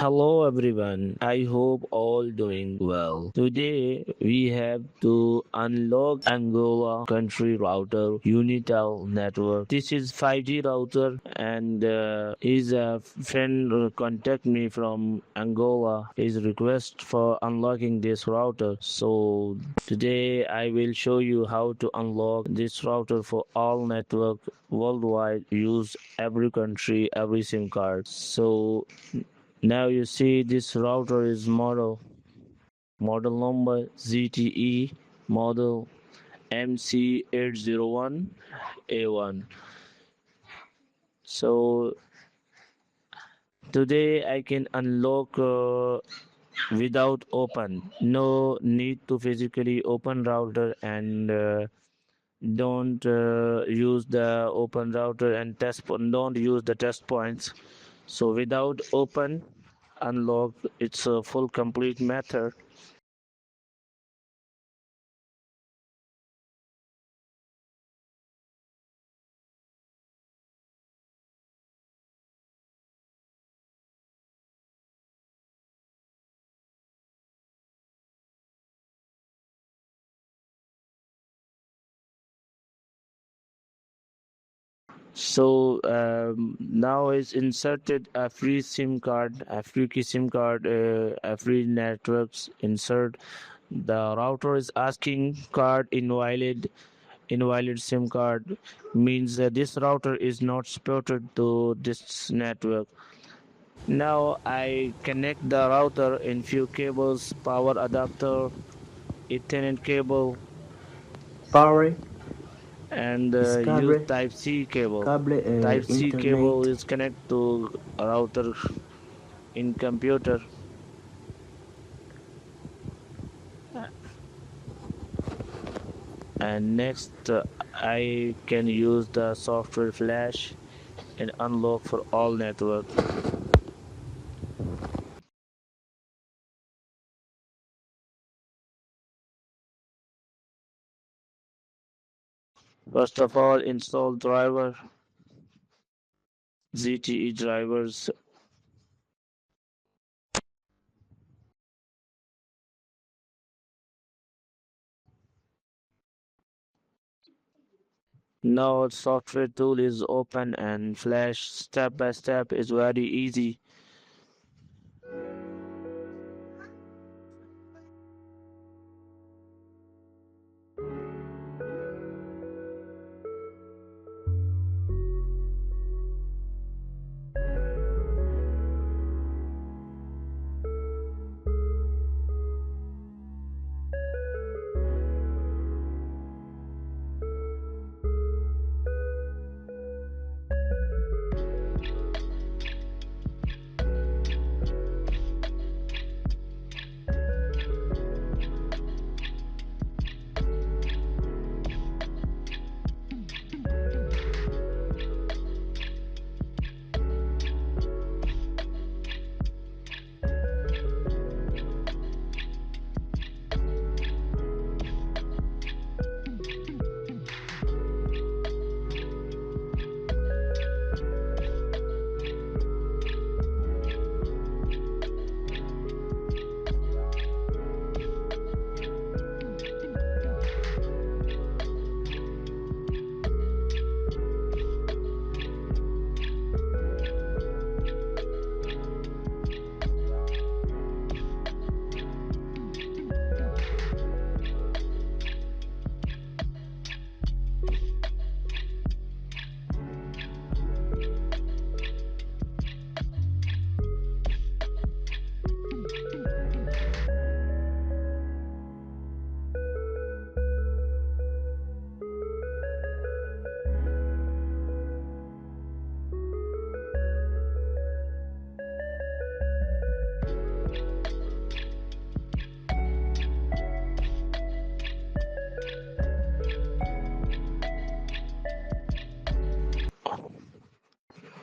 Hello everyone, I hope all doing well. Today we have to unlock Angola country router UNITEL network. This is 5G router and his friend contact me from Angola. His request for unlocking this router. So today I will show you how to unlock this router for all network worldwide, use every country, every SIM card. So now you see this router is model number ZTE, model MC801A1. So today I can unlock without open. No need to physically open router and don't use the open router and don't use the test points. So without open unlock, it's a full complete method. So now is inserted a free SIM card, a free key SIM card, a free networks insert. The router is asking card invalid. Invalid SIM card means that this router is not supported to this network. Now I connect the router in few cables, power adapter, Ethernet cable, Power and is use cable, Type C cable. cable Type C cable internet. is connect to router in computer. And next I can use the software flash and unlock for all network. First of all, install driver, ZTE drivers. Now software tool is open and flash step by step is very easy.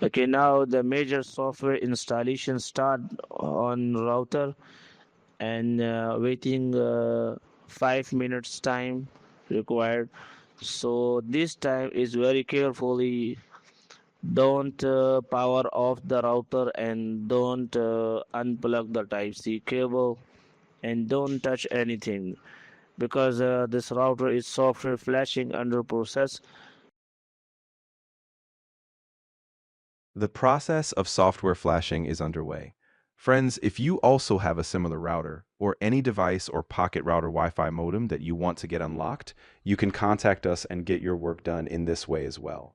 Okay, now the major software installation start on router and waiting 5 minutes time required. So this time is very carefully Don't power off the router, and don't unplug the Type C cable, and don't touch anything because this router is software flashing under process. The process of software flashing is underway. Friends, if you also have a similar router or any device or pocket router Wi-Fi modem that you want to get unlocked, you can contact us and get your work done in this way as well.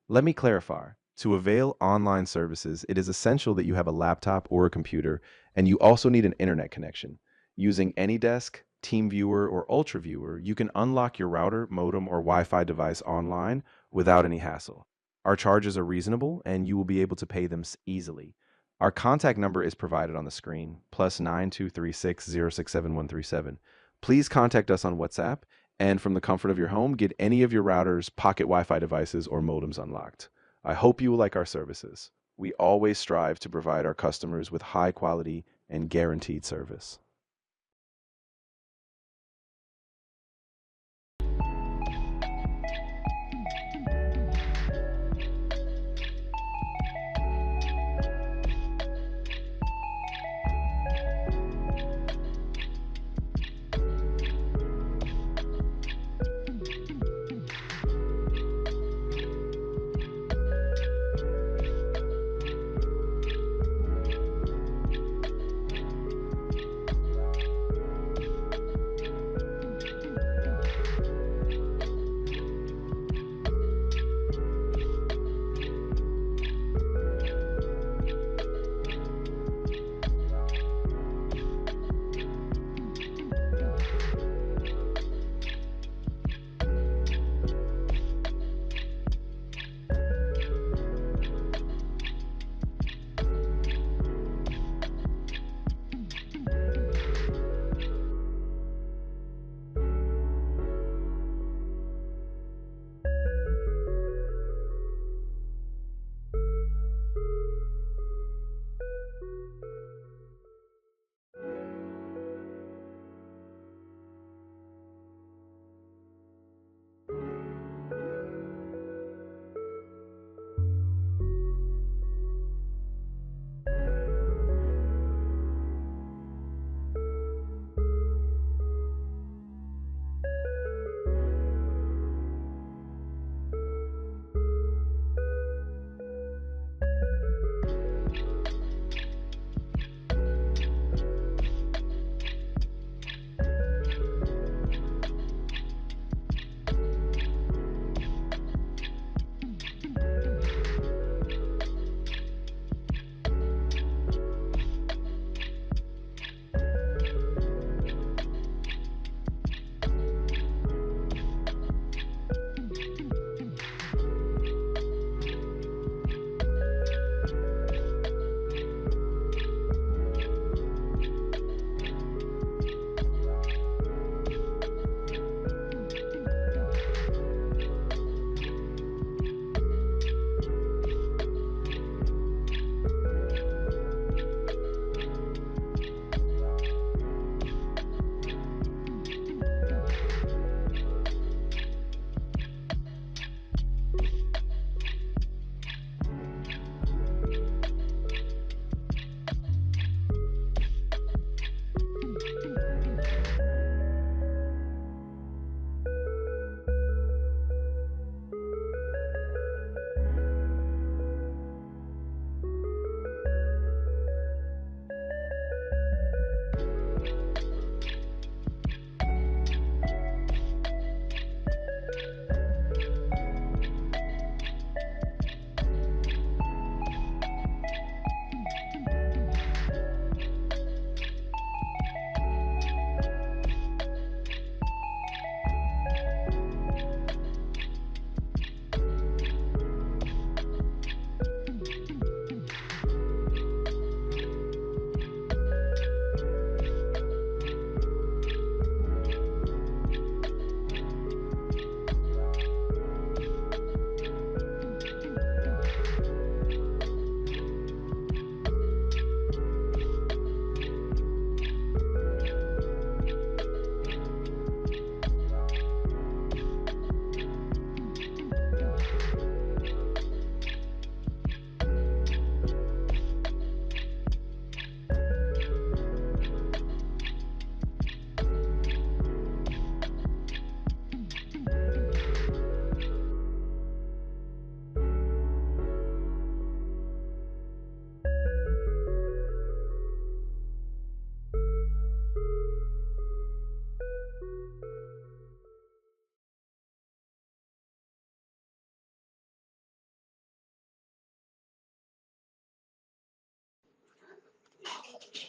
Let me clarify. To avail online services, it is essential that you have a laptop or a computer, and you also need an internet connection. Using AnyDesk, TeamViewer, or UltraViewer, you can unlock your router, modem, or Wi-Fi device online without any hassle. Our charges are reasonable, and you will be able to pay them easily. Our contact number is provided on the screen, +9236067137. Please contact us on WhatsApp, and from the comfort of your home, get any of your routers, pocket Wi-Fi devices, or modems unlocked. I hope you will like our services. We always strive to provide our customers with high quality and guaranteed service.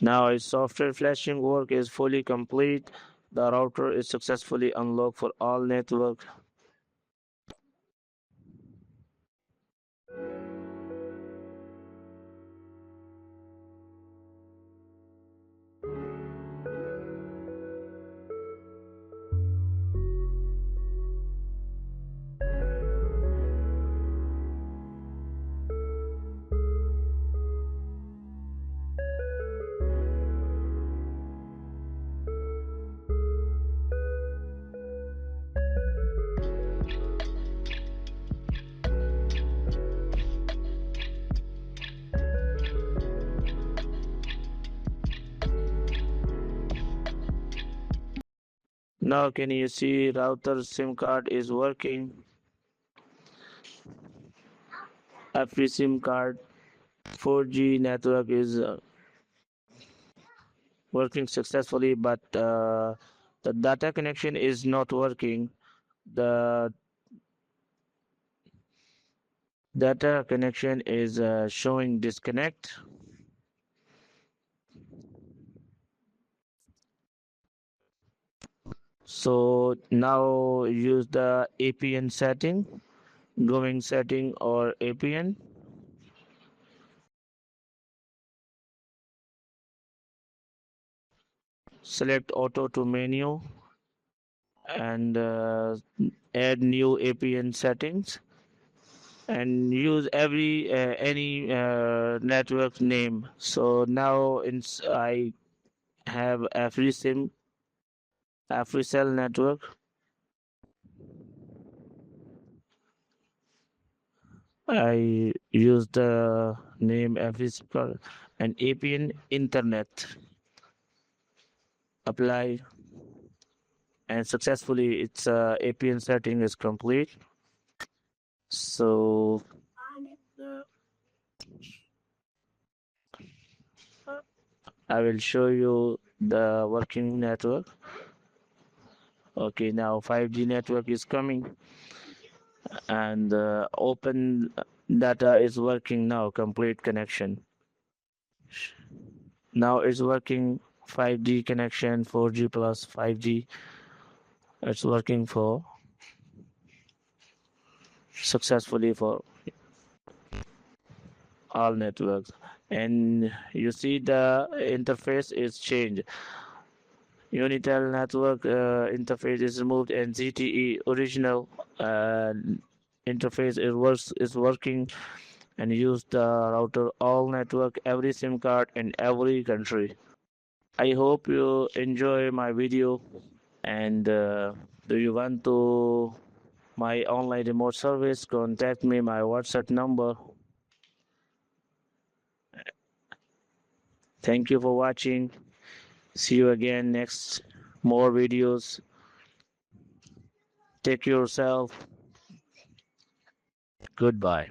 Now its software flashing work is fully complete. The router is successfully unlocked for all network. Now can you see router SIM card is working? Every SIM card 4G network is working successfully, but the data connection is not working. The data connection is showing disconnect. So now use the APN setting, going setting or APN. Select auto to menu and add new APN settings and use any network name. So now I have FreeSIM, FreeCell network. I use the name FreeSIM and APN Internet. Apply and successfully its APN setting is complete. So I will show you the working network. Okay, now 5G network is coming and open data is working now, complete connection. Now it's working 5G connection, 4G plus 5G. It's working for successfully for all networks. And you see the interface is changed. UNITEL network interface is removed and ZTE original interface is working and use the router all network every SIM card in every country. I hope you enjoy my video and do you want to my online remote service, contact me my WhatsApp number. Thank you for watching. See you again next more videos. Take care yourself. Goodbye.